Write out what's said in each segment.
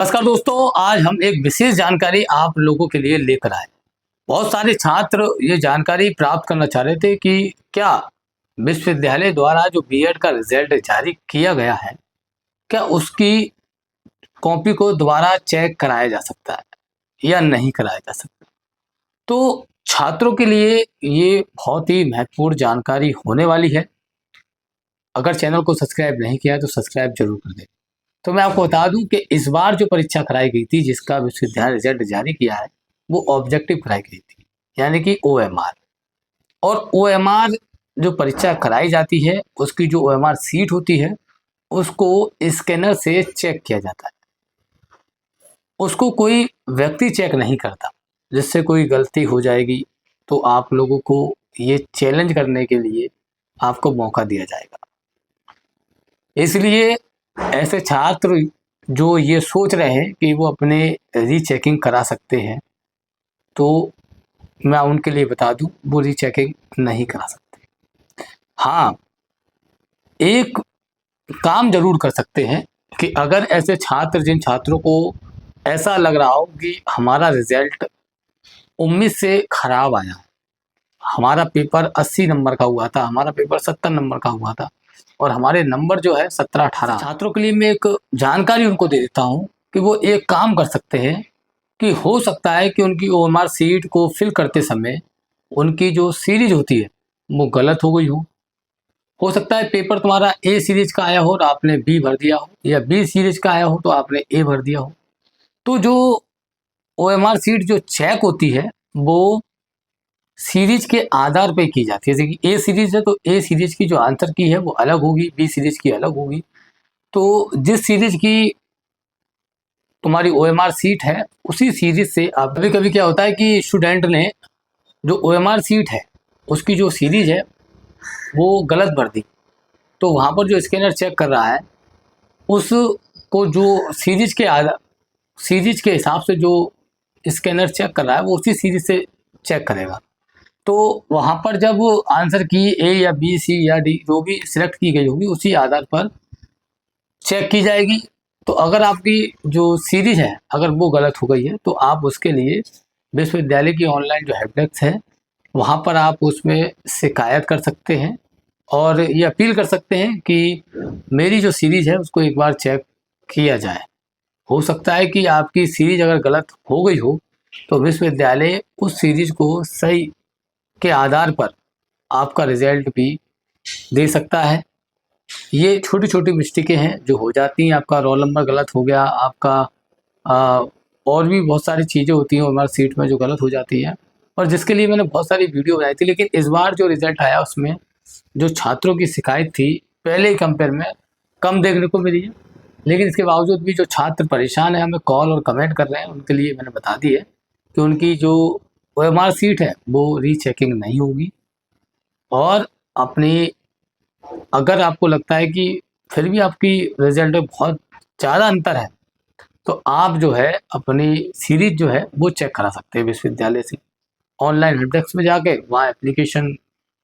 नमस्कार दोस्तों, आज हम एक विशेष जानकारी आप लोगों के लिए लेकर आए। बहुत सारे छात्र ये जानकारी प्राप्त करना चाह रहे थे कि क्या विश्वविद्यालय द्वारा जो बीएड का रिजल्ट जारी किया गया है, क्या उसकी कॉपी को दोबारा चेक कराया जा सकता है या नहीं कराया जा सकता। तो छात्रों के लिए ये बहुत ही महत्वपूर्ण जानकारी होने वाली है। अगर चैनल को सब्सक्राइब नहीं किया है तो सब्सक्राइब जरूर कर दें। तो मैं आपको बता दूं कि इस बार जो परीक्षा कराई गई थी, जिसका विश्वविद्यालय रिजल्ट जारी किया है, वो ऑब्जेक्टिव कराई गई थी, यानी कि ओएमआर। और ओएमआर जो परीक्षा कराई जाती है, उसकी जो ओएमआर सीट होती है, उसको स्कैनर से चेक किया जाता है। उसको कोई व्यक्ति चेक नहीं करता, जिससे कोई गलती हो जाएगी तो आप लोगों को ये चैलेंज करने के लिए आपको मौका दिया जाएगा। इसलिए ऐसे छात्र जो ये सोच रहे हैं कि वो अपने रीचेकिंग करा सकते हैं, तो मैं उनके लिए बता दूं, वो रीचेकिंग नहीं करा सकते। हाँ, एक काम जरूर कर सकते हैं कि अगर ऐसे छात्र, जिन छात्रों को ऐसा लग रहा हो कि हमारा रिजल्ट उम्मीद से खराब आया, हमारा पेपर 80 नंबर का हुआ था, हमारा पेपर 70 नंबर का हुआ था और हमारे नंबर जो है 17-18, छात्रों के लिए मैं एक जानकारी उनको दे देता हूँ कि वो एक काम कर सकते हैं कि हो सकता है कि उनकी ओएमआर सीट को फिल करते समय उनकी जो सीरीज होती है वो गलत हो गई हो सकता है पेपर तुम्हारा ए सीरीज का आया हो और आपने बी भर दिया हो, या बी सीरीज का आया हो तो आपने ए भर दिया हो। तो जो ओएमआर सीट जो चेक होती है वो सीरीज के आधार पे की जाती है। जैसे कि ए सीरीज है तो ए सीरीज की जो आंसर की है वो अलग होगी, बी सीरीज की अलग होगी। तो जिस सीरीज की तुम्हारी ओएमआर सीट है, उसी सीरीज से आप, कभी कभी क्या होता है कि स्टूडेंट ने जो ओएमआर सीट है उसकी जो सीरीज है वो गलत भर दी, तो वहाँ पर जो स्कैनर चेक कर रहा है उसको जो सीरीज के हिसाब से जो स्कैनर चेक कर रहा है वो उसी सीरीज से चेक करेगा। तो वहाँ पर जब आंसर की ए या बी सी या डी जो भी सिलेक्ट की गई होगी उसी आधार पर चेक की जाएगी। तो अगर आपकी जो सीरीज है अगर वो गलत हो गई है तो आप उसके लिए विश्वविद्यालय की ऑनलाइन जो हेल्प डेस्क है वहाँ पर आप उसमें शिकायत कर सकते हैं और ये अपील कर सकते हैं कि मेरी जो सीरीज है उसको एक बार चेक किया जाए। हो सकता है कि आपकी सीरीज अगर गलत हो गई हो तो विश्वविद्यालय उस सीरीज को सही के आधार पर आपका रिजल्ट भी दे सकता है। ये छोटी छोटी मिस्टेकें हैं जो हो जाती हैं। आपका रोल नंबर गलत हो गया, आपका और भी बहुत सारी चीज़ें होती हैं हमारी सीट में जो गलत हो जाती है, और जिसके लिए मैंने बहुत सारी वीडियो बनाई थी। लेकिन इस बार जो रिजल्ट आया उसमें जो छात्रों की शिकायत थी पहले ही कंपेयर में कम देखने को मिली है। लेकिन इसके बावजूद भी जो छात्र परेशान है, हमें कॉल और कमेंट कर रहे हैं, उनके लिए मैंने बता दी है कि उनकी जो ओएमआर सीट है वो रीचेकिंग नहीं होगी। और अपनी, अगर आपको लगता है कि फिर भी आपकी रिजल्ट में बहुत ज़्यादा अंतर है तो आप जो है अपनी सीरीज जो है वो चेक करा सकते हैं विश्वविद्यालय से। ऑनलाइन हेल्प डेस्क में जाके वहाँ एप्लीकेशन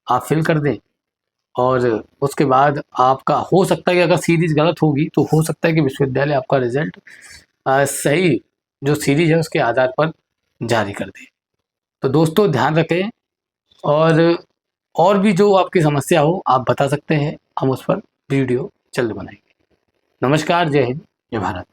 आप फिल कर दें और उसके बाद आपका हो सकता है कि अगर सीरीज गलत होगी तो हो सकता है कि विश्वविद्यालय आपका रिजल्ट सही जो सीरीज है उसके आधार पर जारी कर दे। तो दोस्तों ध्यान रखें, और भी जो आपकी समस्या हो आप बता सकते हैं, हम उस पर वीडियो जल्द बनाएंगे। नमस्कार, जय हिंद, जय भारत।